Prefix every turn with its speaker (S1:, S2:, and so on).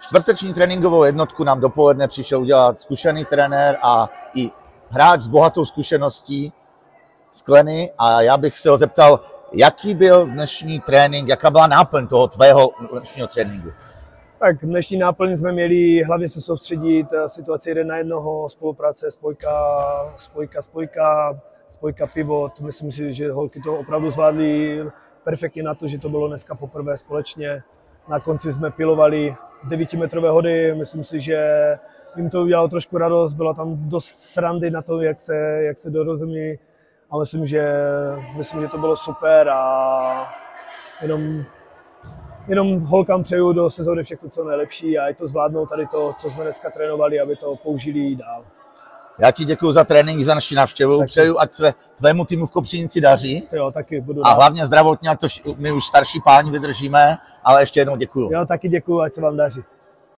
S1: čtvrteční tréninkovou jednotku nám dopoledne přišel udělat zkušený trenér a i hráč s bohatou zkušeností z Kleny a já bych se ho zeptal, jaký byl dnešní trénink, jaká byla náplň toho tvého dnešního tréninku?
S2: Tak dnešní náplň jsme měli hlavně se soustředit, situace 1 na 1, spolupráce, spojka pivot. Myslím si, že holky to opravdu zvládly perfektně na to, že to bylo dneska poprvé společně. Na konci jsme pilovali 9metrové hody, myslím si, že jim to udělalo trošku radost, byla tam dost srandy na to, jak se dorozumí a myslím, že to bylo super a jenom holkám přeju do sezóny všechno co nejlepší a je to zvládnout tady to, co jsme dneska trénovali, aby to použili dál.
S1: Já ti děkuji za trénink, za naši návštěvu. Přeju, ať se tvému týmu v Kopřivnici daří.
S2: Jo, taky budu
S1: a hlavně zdravotně, ať to my už starší páni vydržíme, ale ještě jednou děkuji.
S2: Jo, taky děkuji, ať se vám daří.